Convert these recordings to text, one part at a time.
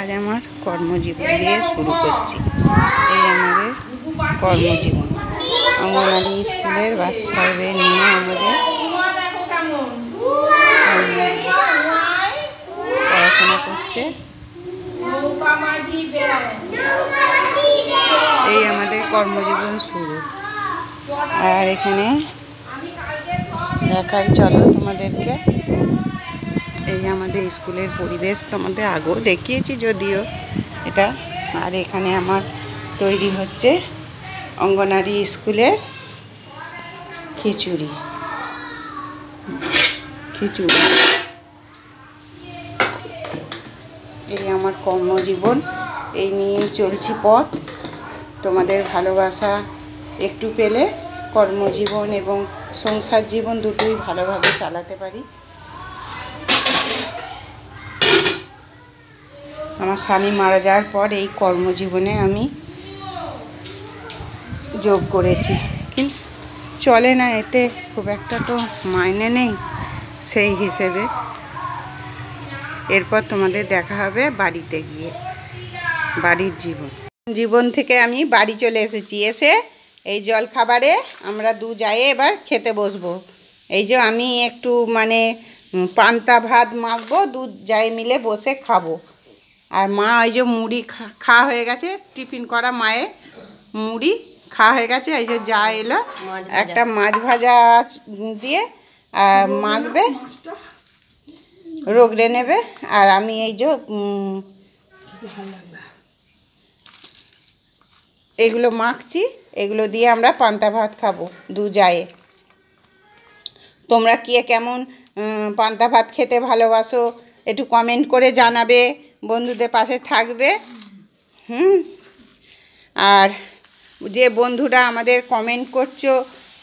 আজ আমার কর্মজীবন দিয়ে শুরু করছি। এই আমাদের কর্মজীবন। অঙ্গনওয়াড়ি স্কুলের বাচ্চাদের নিয়ে আমাদের পড়াশোনা করছে। এই আমাদের কর্মজীবন শুরু। আর এখানে দেখাই, চলো তোমাদেরকে। এই আমাদের স্কুলের পরিবেশ তোমাদের আগেও দেখিয়েছি যদিও এটা। আর এখানে আমার তৈরি হচ্ছে অঙ্গনওয়াড়ি স্কুলের খিচুড়ি। এই আমার কর্মজীবন, এই নিয়ে চলছি পথ। তোমাদের ভালোবাসা একটু পেলে কর্মজীবন এবং সংসার জীবন দুটোই ভালোভাবে চালাতে পারি। আমার স্বামী মারা যাওয়ার পর এই কর্মজীবনে আমি যোগ করেছি, কিন্তু চলে না, এতে খুব একটা তো মাইনে নেই সেই হিসেবে। এরপর তোমাদের দেখা হবে বাড়িতে গিয়ে, বাড়ির জীবন থেকে আমি বাড়ি চলে এসেছি। এসে এই জল খাবারে আমরা দু জায়ে এবার খেতে বসবো। এই যে আমি একটু পান্তা ভাত মাখবো, দু জায়ে মিলে বসে খাবো। আর মা ওই যে মুড়ি খাওয়া হয়ে গেছে, টিফিন করা মায়ের মুড়ি খাওয়া হয়ে গেছে। এই যে যা এলো, একটা মাছ ভাজা দিয়ে মাখবে, রগড়ে নেবে। আর আমি এই যে এগুলো মাখছি, এগুলো দিয়ে আমরা পান্তা ভাত খাবো দু জায়ে। তোমরা কে কেমন পান্তা ভাত খেতে ভালোবাসো একটু কমেন্ট করে জানাবে, বন্ধুদের পাশে থাকবে। আর যে বন্ধুরা আমাদের কমেন্ট করছো,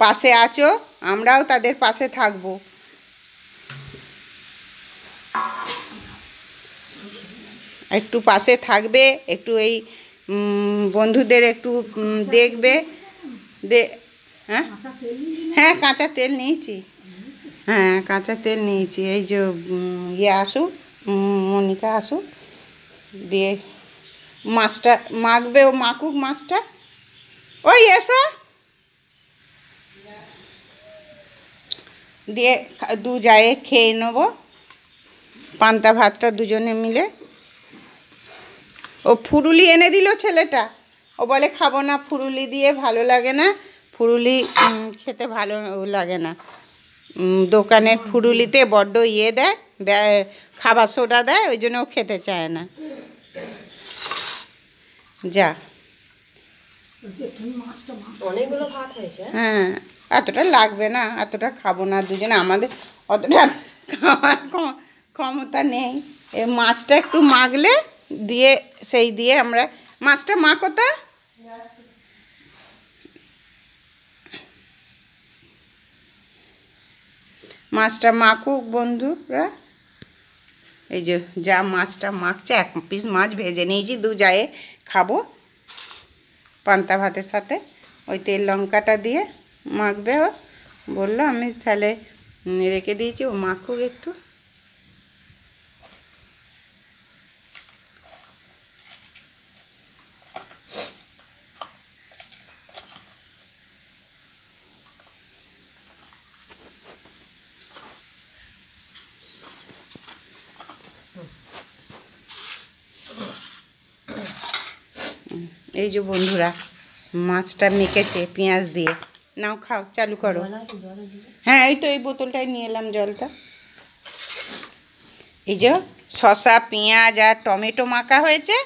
পাশে আছো, আমরাও তাদের পাশে থাকবো। একটু পাশে থাকবে, একটু এই বন্ধুদের একটু দেখবে। হ্যাঁ কাঁচা তেল নিয়েছি, হ্যাঁ কাঁচা তেল নিয়েছি। এই যে আসুক, মনিকা আসুক, দিয়ে মাছটা মাখবে, ও মাখুক মাছটা। ওই এসো, দিয়ে দু জায়ে খেয়ে নেবো পান্তা ভাতটা দুজনে মিলে। ও ফুরুলি এনে দিল ছেলেটা, ও বলে খাবো না, ফুরুলি দিয়ে ভালো লাগে না, ফুরুলি খেতে ভালো লাগে না। দোকানের ফুরুলিতে বড্ড দেয়, খাবার সোডা দেয়, ওই জন্য ও খেতে চায় না। যা অনেকগুলো ভাত হয়েছে। হ্যাঁ এতটা লাগবে না, এতটা খাবো না দুজনে, আমাদের অতটা খাওয়ার ক্ষমতা নেই। এই মাছটা একটু মাখলে দিয়ে সেই দিয়ে আমরা মাছটা মাখোতা। মাছটা মাখুক বন্ধুরা। এই যে যা মাছটা মাখছে, এক পিস মাছ ভেজে নিয়েছি, দু জায়ে খাবো পান্তা ভাতের সাথে। ওই তেল লঙ্কাটা দিয়ে মাখবে। ও বললো, আমি তাহলে রেখে দিয়েছি, ও মাখুক একটু। এই যে বন্ধুরা মাছটা মেখেছে পেঁয়াজ দিয়ে, নাও খাও, চালু করো। হ্যাঁ এই তো এই বোতলটাই নিয়ে এলাম জলটা। এই যে শসা, পেঁয়াজ আর টমেটো মাখা হয়েছে,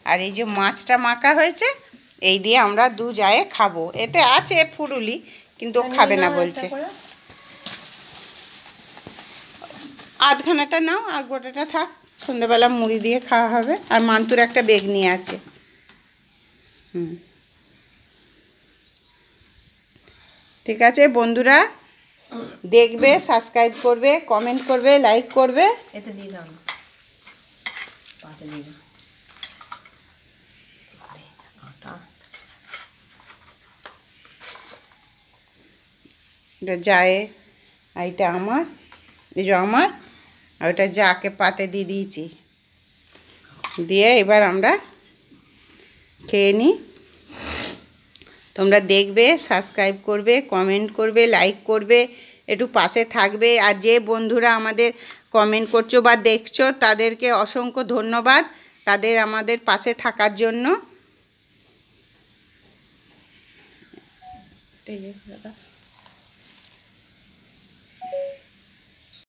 আর এই যে মাছটা মাখা হয়েছে, এই দিয়ে আমরা দু জায়ে খাবো। এতে আছে ফুরুলি, কিন্তু খাবে না বলছে। আধখানাটা নাও, আর গোটাটা থাক, সন্ধ্যেবেলা মুড়ি দিয়ে খাওয়া হবে। আর মান্তুর একটা বেগনি আছে। ঠিক আছে বন্ধুরা, দেখবে, সাবস্ক্রাইব করবে, কমেন্ট করবে, লাইক করবে। এতে দিয়ে দাও, পাতে দিয়ে দাও। এটা যায়, এইটা আমার, এই যে আমার, আর ওটা যাকে পাতে দিয়ে দিয়েছি। দিয়ে এবার আমরা খেয়ে নিই। তোমরা দেখবে, সাবস্ক্রাইব করবে, কমেন্ট করবে, লাইক করবে, একটু পাশে থাকবে। আর যে বন্ধুরা আমাদের কমেন্ট করছো বা দেখছো তাদেরকে অসংখ্য ধন্যবাদ, তাদের আমাদের পাশে থাকার জন্য।